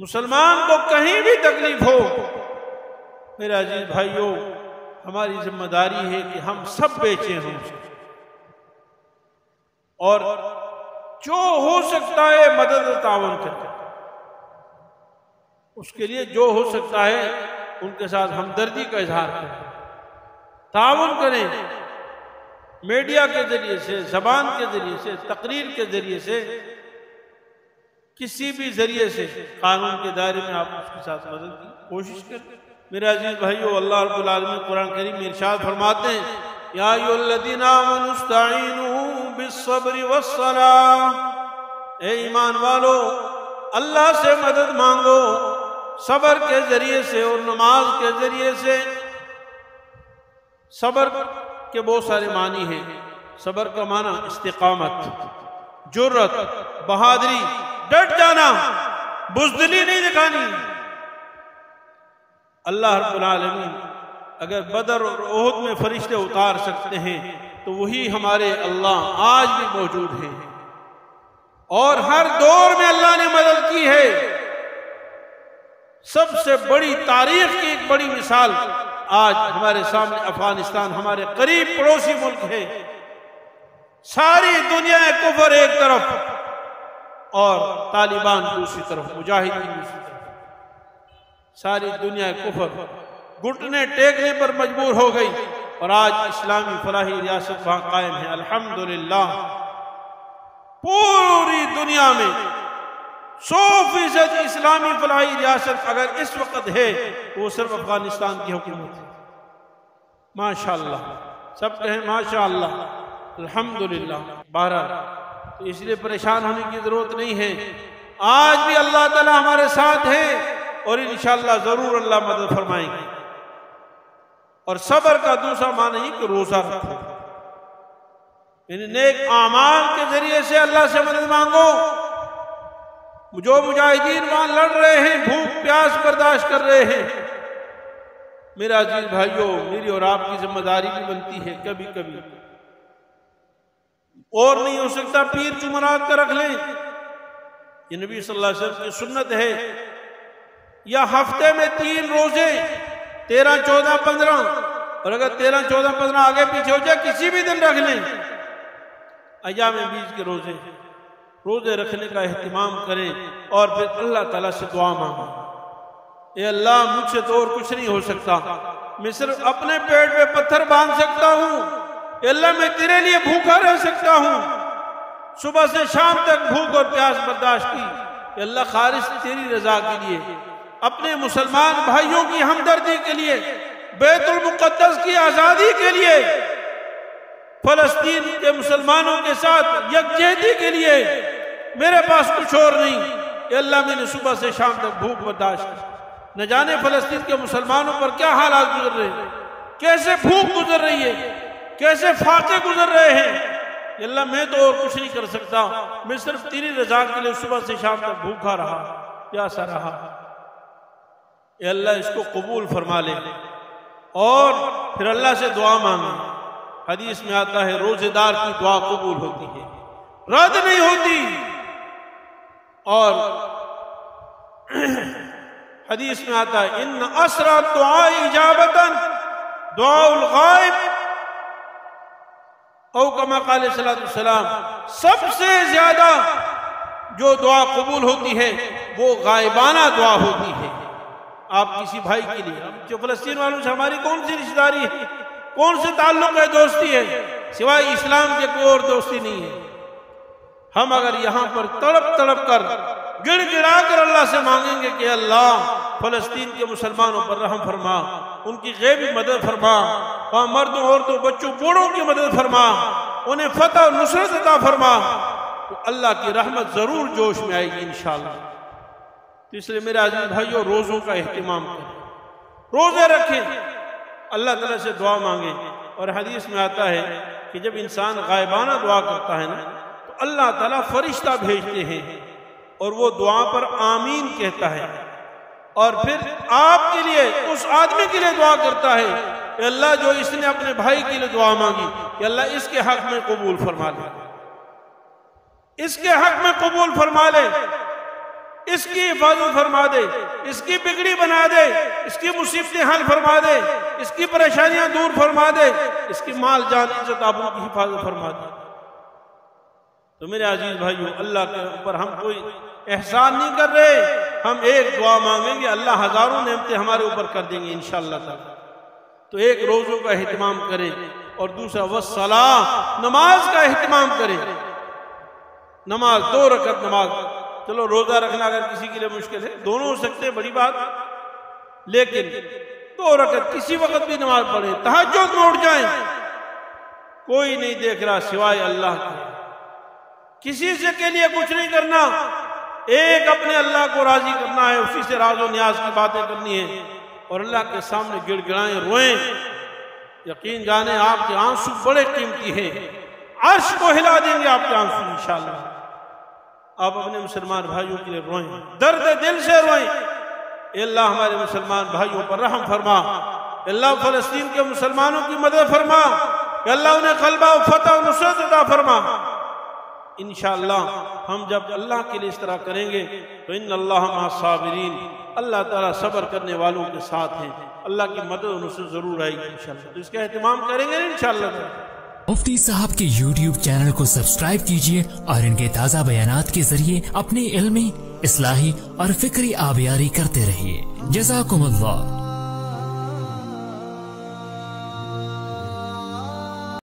मुसलमान को कहीं भी तकलीफ हो, मेरे अजीज भाइयों, हमारी जिम्मेदारी है कि हम सब बेचें हों और जो हो सकता है मदद और तावन करें। उसके लिए जो हो सकता है उनके साथ हमदर्दी का इजहार करें, तावन करें, मीडिया के जरिए से, जबान के जरिए से, तकरीर के जरिए से, किसी भी जरिए से कानून के दायरे में आप उसके साथ मदद की कोशिश करें। मेरे अजीज भाइयों, अल्लाह रब्बुल आलमीन कुरान करीम में इरशाद फरमाते हैं, या अय्युहल्लज़ीना आमनू इस्तईनू बिस्सब्रि वस्सलाह, ए ईमान वालो अल्लाह से मदद मांगो सब्र के जरिए से और नमाज के जरिए से। सब्र के बहुत सारे मानी हैं। सब्र का माना इस्तिकामत, जुर्रत, बहादुरी, डट जाना, बुज़दिली नहीं दिखानी। अल्लाह रब्बुल आलमीन अगर बदर और ओहद में फरिश्ते उतार सकते हैं तो वही हमारे अल्लाह आज भी मौजूद हैं और हर दौर में अल्लाह ने मदद की है। सबसे बड़ी तारीख की एक बड़ी मिसाल आज हमारे सामने अफगानिस्तान, हमारे करीब पड़ोसी मुल्क है। सारी दुनिया कुफर एक तरफ और तालिबान दूसरी तरफ, मुजाहिदीन दूसरी तरफ। सारी दुनिया कुफर घुटने टेकने पर मजबूर हो गई और आज इस्लामी फलाही रियासत वहां कायम है, अल्हम्दुलिल्लाह। पूरी दुनिया में 100% इस्लामी फलाही रियासत अगर इस वक्त है तो वो सिर्फ अफगानिस्तान की हुकूमत है। माशाअल्लाह, सब कहें माशाअल्लाह, अल्हम्दुलिल्लाह। बहरहाल तो इसलिए परेशान होने की जरूरत नहीं है। आज भी अल्लाह ताला हमारे साथ है और इंशाअल्लाह जरूर अल्लाह मदद फरमाएंगे। और सब्र का दूसरा माना ही कि रोजा रखो, यानी नेक आमाल के जरिए से अल्लाह से मदद मांगो। जो मुजाहिदीन वहां लड़ रहे हैं, भूख प्यास बर्दाश्त कर रहे हैं, मेरा अजीज भाइयों, मेरी और आपकी जिम्मेदारी भी बनती है कभी कभी, और नहीं हो सकता पीर जुमरात का रख लें, ये नबी सल्लल्लाहु अलैहि वसल्लम की सुन्नत है। या हफ्ते में 3 रोजे, 13, 14, 15, और अगर 13, 14, 15 आगे पीछे हो जाए किसी भी दिन रख लें। अय्याम बीज के रोजे रखने का एहतिमाम करें और फिर अल्लाह ताला से दुआ मांगें, ए अल्लाह मुझसे तो और कुछ नहीं हो सकता, मैं सिर्फ अपने पेट में पत्थर बांध सकता हूँ। अल्लाह मैं तेरे लिए भूखा रह सकता हूँ, सुबह से शाम तक भूख और प्यास बर्दाश्त की। अल्लाह खालिस तेरी रजा के लिए, अपने मुसलमान भाइयों की हमदर्दी के लिए, बैतुल मुक़द्दस की आज़ादी के लिए, फलस्तीन के मुसलमानों के साथ यकजहती के लिए मेरे पास कुछ और नहीं। अल्लाह मैंने सुबह से शाम तक भूख बर्दाश्त की। न जाने फलस्तीन के मुसलमानों पर क्या हालात गुजर रहे हैं, कैसे भूख गुजर रही है, कैसे फाके गुजर रहे हैं। अल्लाह मैं तो और कुछ नहीं कर सकता, मैं सिर्फ तेरी रजा के लिए सुबह से शाम तक भूखा रहा, प्यासा रहा। अल्लाह इसको कबूल फरमा ले और फिर अल्लाह से दुआ मांगे। हदीस में आता है रोजेदार की दुआ कबूल होती है, रद्द नहीं होती। और हदीस में आता है इन असरा दुआ इजाबतन दुआउल गायब, औ कमा क़ाल सल्लल्लाहु अलैहि वसल्लम, सबसे ज्यादा जो दुआ कबूल होती है वो गायबाना दुआ होती है। आप किसी भाई के लिए, जो फलस्तीन वालों से हमारी कौन सी रिश्तेदारी है, कौन से ताल्लुक है, दोस्ती है, सिवाय इस्लाम के कोई और दोस्ती नहीं है। हम अगर यहाँ पर तड़प तड़प कर गिड़गिड़ा कर अल्लाह से मांगेंगे कि अल्लाह फलस्तीन के मुसलमानों पर रहम फरमा, उनकी गैबी मदद फरमा, वहाँ मर्दों औरतों बच्चों बूढ़ों की मदद फरमा, उन्हें फतह और नुसरत अता फरमा, तो अल्लाह की रहमत जरूर जोश में आएगी इंशाअल्लाह। तो इसलिए मेरे अजीज भाइयों, रोजों का एहतिमाम करें, रोजे रखें, अल्लाह ताला से दुआ मांगे। और हदीस में आता है कि जब इंसान गायबाना दुआ करता है ना, तो अल्लाह ताला फरिश्ता भेजते हैं और वो दुआ पर आमीन कहता है और फिर आपके लिए, उस आदमी के लिए दुआ करता है कि अल्लाह जो इसने अपने भाई के लिए दुआ मांगी कि अल्लाह इसके हक में कबूल फरमा ले, इसके हक में कबूल फरमा ले, इसकी हिफाजत फरमा दे, इसकी बिगड़ी बना दे, इसकी मुसीबतें हल फरमा दे, इसकी परेशानियां दूर फरमा दे, इसकी माल जान इज्जत आबरू की हिफाजत फरमा दे। तो मेरे अजीज भाइयों, अल्लाह के ऊपर हम कोई एहसान नहीं कर रहे, हम एक दुआ मांगेंगे, अल्लाह हजारों नेमतें हमारे ऊपर कर देंगे इंशाअल्लाह ताला। तो एक रोजों का एहतमाम करें और दूसरा वस्सला, नमाज का एहतमाम करें। नमाज 2 रकअत नमाज, चलो रोजा रखना अगर किसी के लिए मुश्किल है, दोनों हो सकते हैं, बड़ी बात, लेकिन 2 रकअत किसी वक्त भी नमाज पढ़े, तहज्जुद में उठ जाए, कोई नहीं देख रहा सिवाय अल्लाह के, किसी से के लिए कुछ नहीं करना, एक अपने अल्लाह को राजी करना है, उसी से राज और न्याज की बातें करनी है और अल्लाह के सामने गिड़गिड़ाएं, रोएं। यकीन जाने आपके आंसू बड़े कीमती हैं, अर्श को हिला देंगे आपके आंसू इंशाअल्लाह। आप अपने मुसलमान भाइयों के लिए रोएं, दर्द दिल से रोएं। अल्लाह हमारे मुसलमान भाइयों पर रहम फरमा, अल्लाह फलस्तीन के मुसलमानों की मदद फरमा, अल्लाह उन्हें क़ल्बा और फतह और नुसरत अता फरमा। इंशाअल्लाह हम जब अल्लाह के लिए इस तरह करेंगे तो इन्नल्लाह मअस-साबिरीन, अल्लाह ताला सब्र करने वालों के साथ हैं, अल्लाह की मदद और नुसरत जरूर आएगी इंशाअल्लाह। तो इसका एहतमाम करेंगे इंशाअल्लाह। मुफ्ती साहब के YouTube चैनल को सब्सक्राइब कीजिए और इनके ताज़ा बयानात के जरिए अपनी इल्मी, इस्लाही और फिक्री आबियारी करते रहिए। जज़ाकुमुल्लाह।